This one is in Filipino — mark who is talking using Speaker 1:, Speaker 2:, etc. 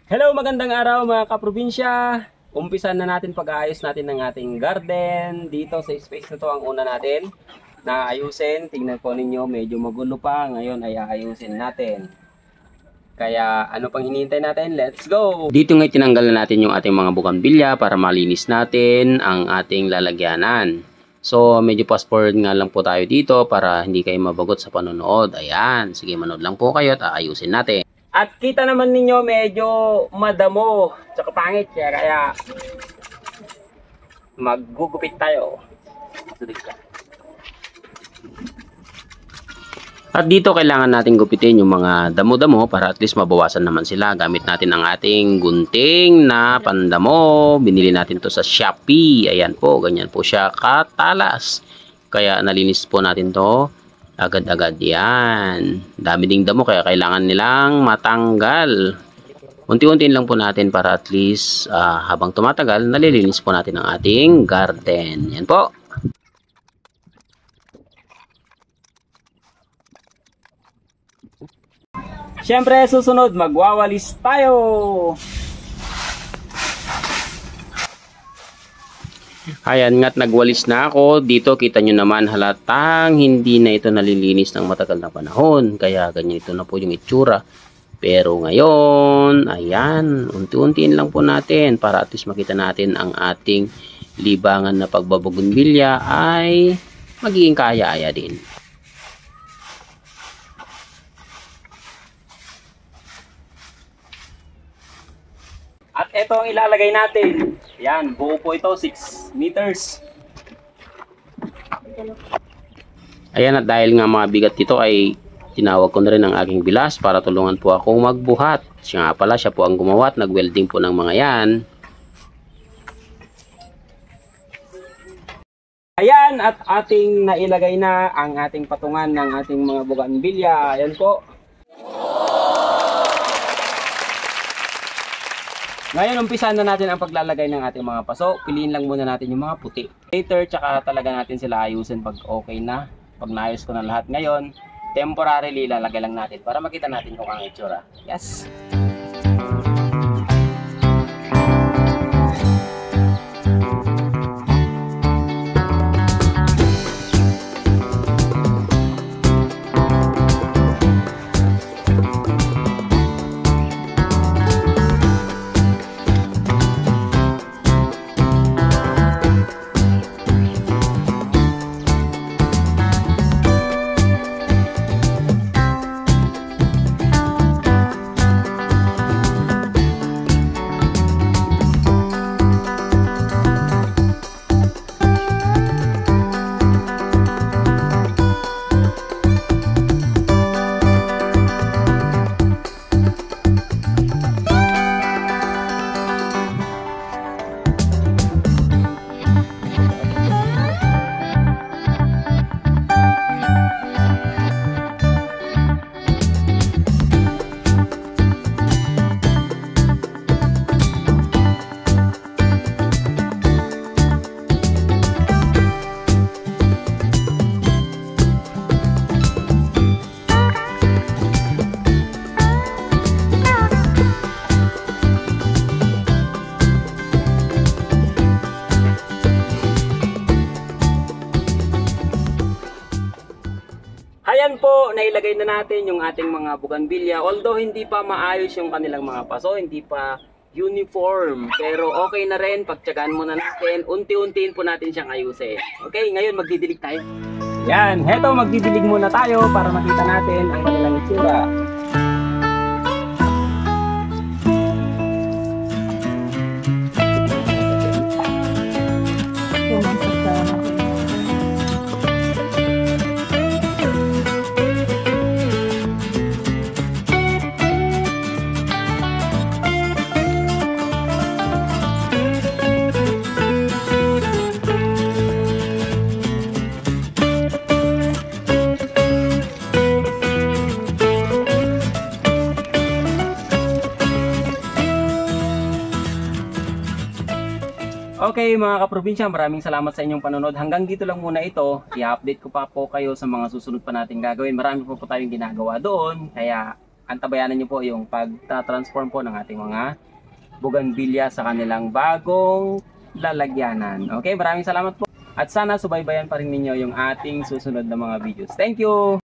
Speaker 1: Hello, magandang araw mga kaprobinsya. Umpisan na natin pag-aayos natin ng ating garden. Dito sa space na to ang una natin na ayusin. Tingnan po ninyo, medyo magulo pa. Ngayon ay aayusin natin. Kaya ano pang hinihintay natin? Let's go! Dito nga tinanggal na natin yung ating mga bugambilya para malinis natin ang ating lalagyanan. So medyo fast forward nga lang po tayo dito para hindi kayo mabagot sa panonood. Ayan, sige manood lang po kayo at aayusin natin. At kita naman ninyo medyo madamo tsaka pangit kaya maggugupit tayo. At dito kailangan natin gupitin yung mga damo-damo para at least mabawasan naman sila. Gamit natin ang ating gunting na pandamo. Binili natin to sa Shopee. Ayan po, ganyan po siya katalas. Kaya nalinis po natin to agad-agad yan. Dami ding damo kaya kailangan nilang matanggal. Unti-untiin lang po natin para at least habang tumatagal, nalilinis po natin ang ating garden. Yan po. Siyempre, susunod, magwawalis tayo. Ayan nga't nagwalis na ako. Dito kita nyo naman halatang hindi na ito nalilinis ng matagal na panahon. Kaya ganyan ito na po yung itsura. Pero ngayon, ayan, unti-untiin lang po natin para at least makita natin ang ating libangan na pagbabougainvillea ay magiging kaya-aya din. At ito ang ilalagay natin. Yan, buo po ito, 6 meters. Ayan, at dahil nga mga bigat dito ay tinawag ko na rin ang aking bilas para tulungan po ako magbuhat. Siya nga pala, siya po ang gumawa at nag-welding po ng mga yan. Ayan, at ating nailagay na ang ating patungan ng ating mga bougainvillea. Ayan po. Ngayon, umpisan na natin ang paglalagay ng ating mga paso. Piliin lang muna natin yung mga puti. Later, tsaka talaga natin sila ayusin pag okay na. Pag naayos ko na lahat ngayon, temporarily lalagay lang natin para makita natin kung ang itsura. Yes! Ayan po, nailagay na natin yung ating mga bougainvillea. Although hindi pa maayos yung kanilang mga paso, hindi pa uniform. Pero okay na rin, pagtyagaan muna natin. Unti-untiin po natin siyang ayusin. Okay, ngayon magdidilig tayo. Yan, heto magdidilig muna tayo para makita natin ang kanilang itsura. Okay mga kaprobinsya, maraming salamat sa inyong panonood. Hanggang dito lang muna ito. I-update ko pa po kayo sa mga susunod pa nating gagawin. Marami po tayong ginagawa doon. Kaya antabayanan nyo po yung pag-transform po ng ating mga bougainvillea sa kanilang bagong lalagyanan. Okay, maraming salamat po. At sana subaybayan pa rin ninyo yung ating susunod na mga videos. Thank you!